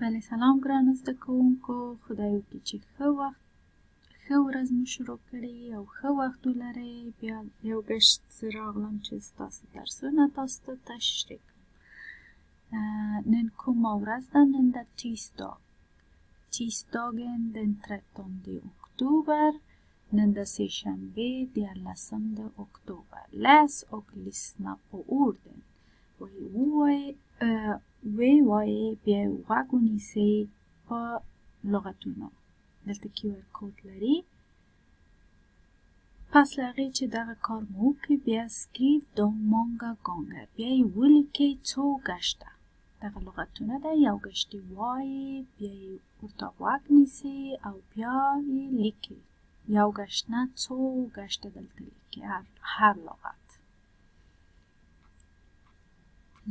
بله سلام ګرانو زده کوونکو، خدای وکړي چې ښه ورځ مو شروع کړې او ښه وخت ولرئ. بیا یو ګشت زه راغلم چې ستاسو درسونه تاسو ته تشریح کړم. نن کومه ورځ ده؟ نن ده tisdag. Tisdagen den 13 oktober. نن ده سه‌شنبه 11 oktober. Läs och lyssna på orden. وی بیا غوږ ونیسئ په لغتونو. دلته QR کود لري. پس له هغې چې دغه کار مو وکړي بیا skriv dem många gånger. بیا یې ولیکئ څو ګشته. دغه لغتونه ده، یو ګشت یې وایئ، بیا یې ورته غوږ نیسئ او بیا یې لیکئ. یو ګشت نه څو ګشته دلته لیکئ هر لغت.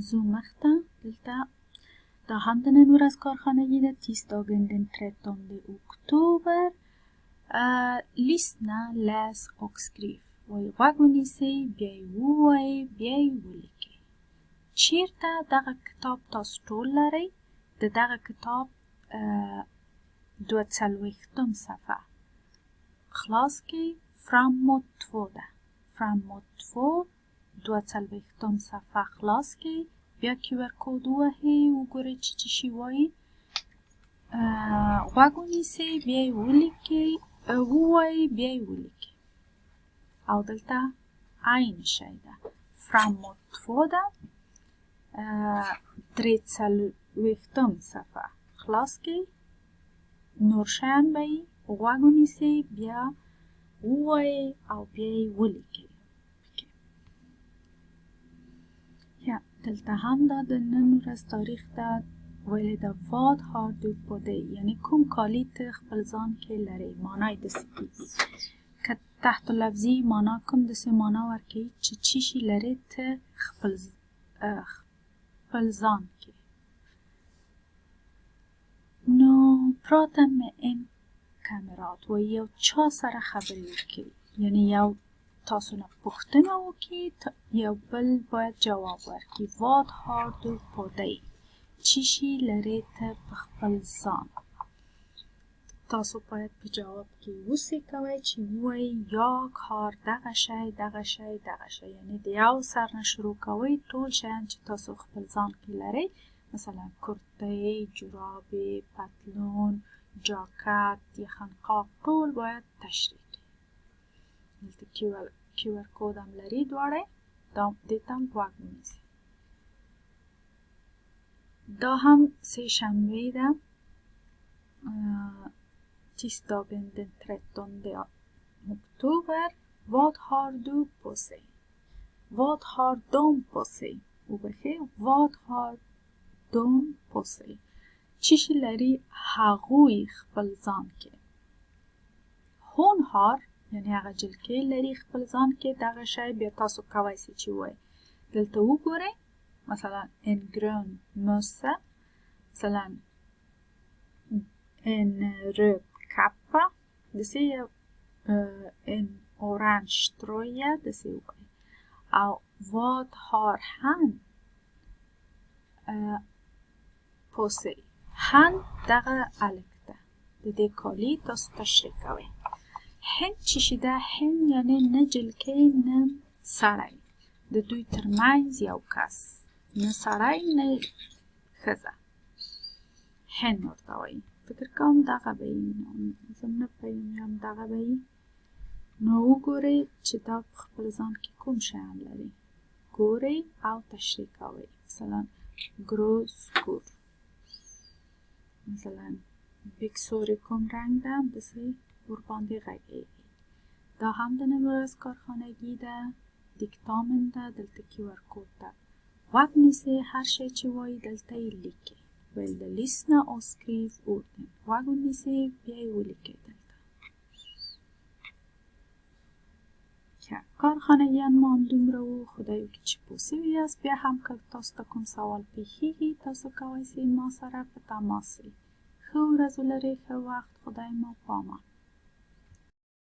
زو مخته دلته دا هم د نن ورځ کارخانگی ده. Tisdagen den 13 oktober. Lyssna, läs och skriv. وایي غوږ ونیسئ، بیا یې ووایئ، بیا یې ولیکئ. چیرته دغه کتاب تاسو ټول لرئ؟ د دغه کتاب 42 صفحه خلاص کړئ. framåt 2 ده. framåt 2 42 صفحه خلاص کړئ. بیا QR کود ووهئ، وګورئ چې څه شی وایي. غوږ ونیسئ، بیا یې ولیکئ، ووایئ، بیا یې ولیکئ. او دلته عین شی ده. framåt 2 ده. 43 صفحه خلاص کړئ. نور شیان به یې غوږ ونیسئ، بیا ووایئ او بیا یې ولیکئ. دلته هم دا د نن ورځ تاریخ ده. ویلی ده vad har du på dig، یعنی کوم کالی ته خپل ځان کې لرئ. معنی داسې کېږي که تحت لفظي معنا کوم داسې معنا ورکوي چې څه شي لرئ ته خپل ځان کې. نو prata med en kamrat، و یو چا سره خبرې وکړئ، یعنی یو تاسو نه پوښتنه وکړي، یو بل باید جواب ورکړي. vad har du på dig، چی شی لرئ ته په خپل ځان. تاسو باید په جواب کې وسې کوئ چې ووایئ jag har دغه شی دغه شی دغه شی، یعنی د یو سر نه شروع کوئ ټول شیان چې تاسو خپل ځان کې لرئ. مثلا کرتۍ، جورابې، پتلون، جاکټ، یخنقاب، ټول باید تشریح کړئ. دلته QR کود هم لري دواړه، دې ته هم غوږ ونیسئ. دا هم سه‌شنبه ده. Tisdagen den 13 oktober. Vad har du på sig؟ Vad har de på sig؟ Vad har de på sig؟ چی شی لري هغوی خپل ځان کې. Hon har، یعنی هغه جلکې لري خپل ځان کې دغه شی. بیا تاسو کولی شئ چې ووایئ. دلته وګورئ، مثلا en grön mössa، مثلا en röd kappa، داسې en orange tröja، داسې ووایئ. او vad har han på sig؟ han دغه الک ده، د دې کالي تاسو تشریح کوئ. هن چی شي ده؟ هن یعنی نه جلکې نه سړی، د دوی ترمنځ یو کس، نه سړی نه ښځه. هن ورته وایي. فکر کوم دغه به یي، زه نه پوهېږم دغه به یي. نو وګورئ چې دا په خپل ځان کې کوم شیان لري. ګورئ او تشریح کوئ. مثلا ګرو سکور، مثلا بیکسورې کوم رنګ ده، داسې ورباندې غږیږي. دا هم د نن ورځ کارخانگی ده. دیکتامن ده. دلته QR کود ده. غوږ نیسئ، هر شی چې وایي دلته یې لیکئ. ویل ده lyssna och skriv orden. غوږ ونیسئ، بیا یې ولیکئ دلته. کارخانگیان ما همدومره و. خدای وکړي چې پوه سوي یاست. بیا هم که تاسو ته کوم سوال پیښیږي تاسو کولی سئ ما سره په تماس سئ. ښه ورځ ولرئ، ښه وخت. خدای مو په امان.